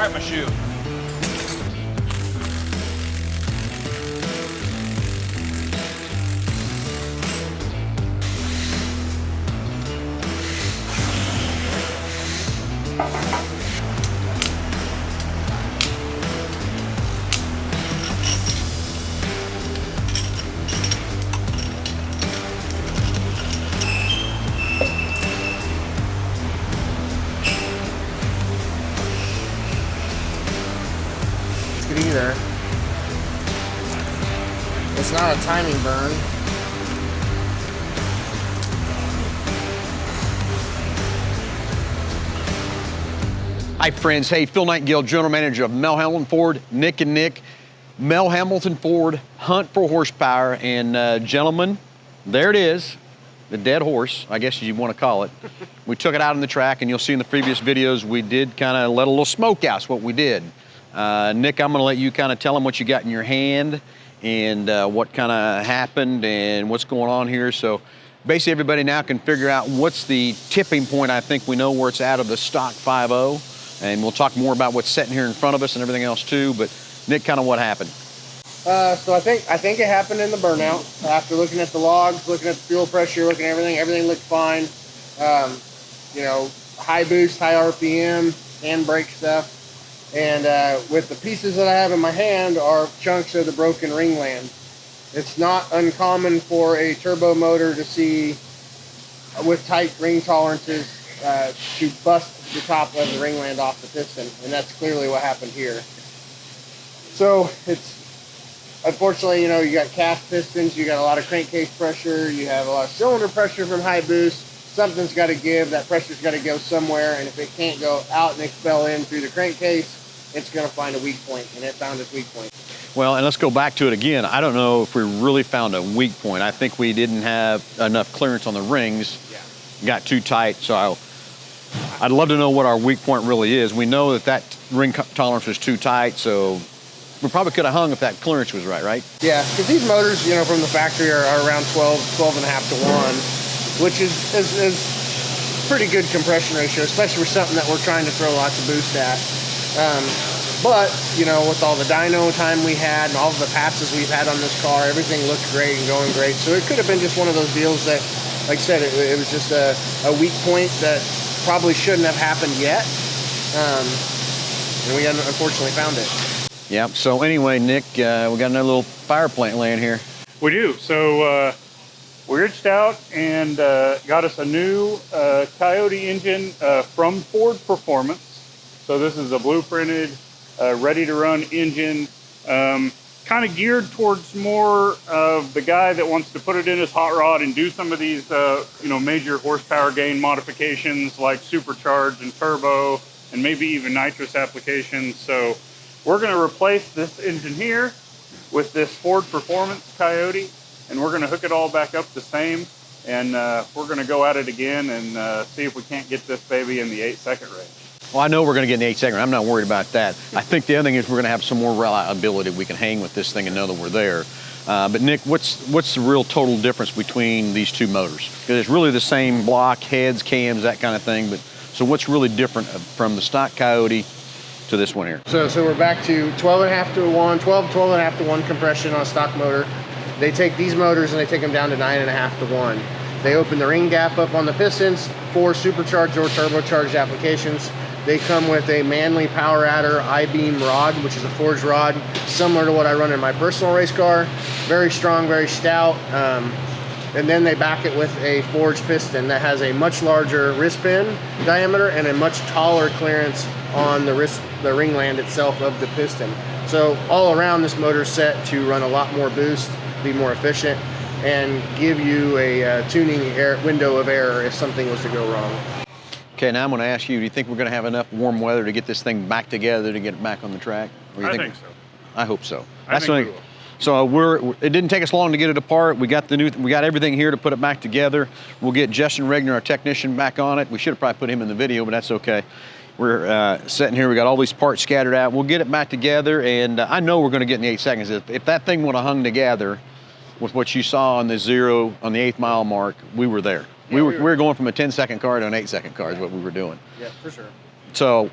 right, my shoe. Either. It's not a timing burn. Hi friends, hey, Phil Nightingale, General Manager of Mel Hamilton Ford, Nick and Nick. Mel Hamilton Ford, hunt for horsepower, and gentlemen, there it is, the dead horse, I guess you want to call it. We took it out on the track, and you'll see in the previous videos, we did kind of let a little smoke out, is what we did. Nick, I'm gonna let you kind of tell them what you got in your hand and what kind of happened and what's going on here. So basically everybody now can figure out what's the tipping point. I think we know where it's at of the stock 5.0, and we'll talk more about what's sitting here in front of us and everything else too. But Nick, kind of what happened? So I think it happened in the burnout. After looking at the logs, looking at the fuel pressure, looking at everything looked fine. You know, high boost, high RPM, handbrake stuff. And with the pieces that I have in my hand are chunks of the broken ringland. It's not uncommon for a turbo motor to see, with tight ring tolerances, to bust the top of the ringland off the piston. And that's clearly what happened here. So it's, unfortunately, you know, you got cast pistons, you got a lot of crankcase pressure, you have a lot of cylinder pressure from high boost. Something's got to give, that pressure's got to go somewhere, and if it can't go out and expel in through the crankcase, it's going to find a weak point, and it found its weak point. Well, and let's go back to it again. I don't know if we really found a weak point. I think we didn't have enough clearance on the rings. Yeah. Got too tight, so I'd love to know what our weak point really is. We know that that ring tolerance was too tight, so we probably could have hung if that clearance was right? Yeah, because these motors, you know, from the factory are around 12 and a half to 1, which is pretty good compression ratio, especially for something that we're trying to throw lots of boost at. But, you know, with all the dyno time we had and all of the passes we've had on this car, everything looked great and going great. So it could have been just one of those deals that, like I said, it was just a weak point that probably shouldn't have happened yet. And we unfortunately found it. Yep, so anyway, Nick, we got another little fire plant laying here. We do. So we reached out and got us a new Coyote engine from Ford Performance. So this is a blueprinted, ready-to-run engine, kind of geared towards more of the guy that wants to put it in his hot rod and do some of these, you know, major horsepower gain modifications like supercharge and turbo and maybe even nitrous applications. So we're going to replace this engine here with this Ford Performance Coyote, and we're going to hook it all back up the same, and we're going to go at it again and see if we can't get this baby in the 8-second range. Well, I know we're going to get an 8-second. I'm not worried about that. I think the other thing is we're going to have some more reliability. We can hang with this thing and know that we're there. But Nick, what's the real total difference between these two motors? Because it's really the same block, heads, cams, that kind of thing. But so what's really different from the stock Coyote to this one here? So we're back to 12 and a half to 1, 12 and a half to 1 compression on a stock motor. They take these motors and they take them down to 9 and a half to 1. They open the ring gap up on the pistons for supercharged or turbocharged applications. They come with a Manly Power Adder I-beam rod, which is a forged rod, similar to what I run in my personal race car. Very strong, very stout. And then they back it with a forged piston that has a much larger wrist pin diameter and a much taller clearance on the ringland itself of the piston. So all around, this motor is set to run a lot more boost, be more efficient, and give you a tuning window of error if something was to go wrong. Okay, now I'm going to ask you, do you think we're going to have enough warm weather to get this thing back together to get it back on the track? I think so. I hope so. I think we will. So it didn't take us long to get it apart. We got everything here to put it back together. We'll get Justin Regner, our technician, back on it. We should have probably put him in the video, but that's okay. We're sitting here. We got all these parts scattered out. We'll get it back together, and I know we're going to get in the 8 seconds. If that thing would have hung together with what you saw on the 8th mile mark, we were there. Yeah, we were going from a 10-second car to an 8-second car is what we were doing. Yeah, for sure. So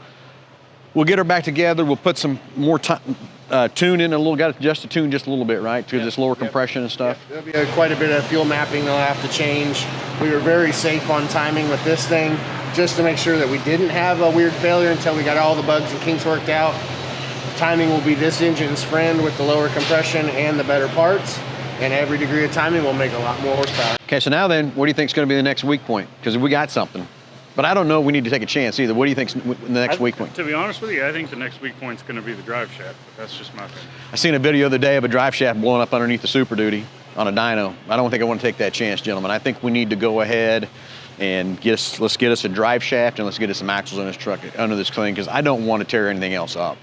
We'll get her back together. We'll put some more tune in a little. Got to adjust the tune just a little bit, right? To this lower compression and stuff. There'll be quite a bit of fuel mapping they'll have to change. We were very safe on timing with this thing, just to make sure that we didn't have a weird failure until we got all the bugs and kinks worked out. Timing will be this engine's friend with the lower compression and the better parts, and every degree of timing will make a lot more horsepower. Okay, so now then, what do you think is going to be the next weak point? Because we got something. But I don't know if we need to take a chance either. What do you think's the next weak point? To be honest with you, I think the next weak point's going to be the drive shaft, but that's just my opinion. I seen a video the other day of a drive shaft blowing up underneath the Super Duty on a dyno. I don't think I want to take that chance, gentlemen. I think we need to go ahead and let's get us a drive shaft and let's get us some axles on this truck under this thing, because I don't want to tear anything else up.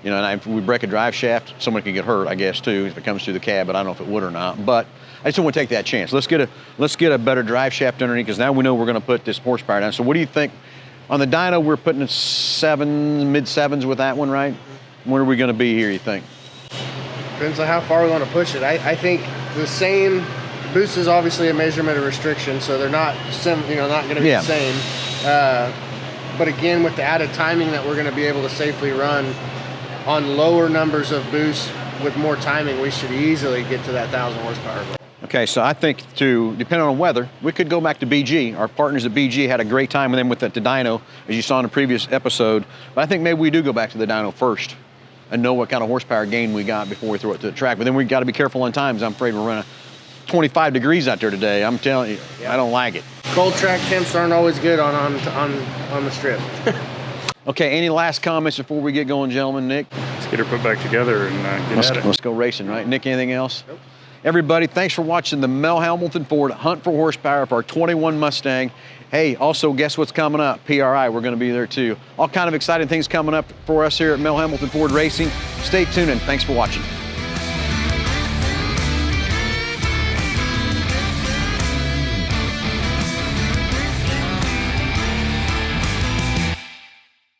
You know, and if we break a drive shaft, someone could get hurt, I guess, too, if it comes through the cab, but I don't know if it would or not. But I just don't want to take that chance. Let's get a better drive shaft underneath, because now we know we're going to put this horsepower down. So what do you think? On the dyno, we're putting mid 7s with that one, right? Where are we going to be here, you think? Depends on how far we want to push it. I think the same. Boost is obviously a measurement of restriction, so they're not not going to be the same. But again, with the added timing that we're going to be able to safely run on lower numbers of boost with more timing, we should easily get to that 1,000 horsepower. Okay, so I think depending on weather, we could go back to BG. Our partners at BG had a great time with them with the dyno, as you saw in the previous episode. But I think maybe we do go back to the dyno first and know what kind of horsepower gain we got before we throw it to the track. But then we got to be careful on times. I'm afraid we're running 25 degrees out there today. I'm telling you, I don't like it. Cold track temps aren't always good on the strip. Okay, any last comments before we get going, gentlemen? Nick? Let's get her put back together and get at it. Let's go racing, right? Nick, anything else? Nope. Everybody, thanks for watching the Mel Hamilton Ford Hunt for Horsepower for our 21 Mustang. Hey, also, guess what's coming up? PRI, we're going to be there too. All kind of exciting things coming up for us here at Mel Hamilton Ford Racing. Stay tuned and thanks for watching.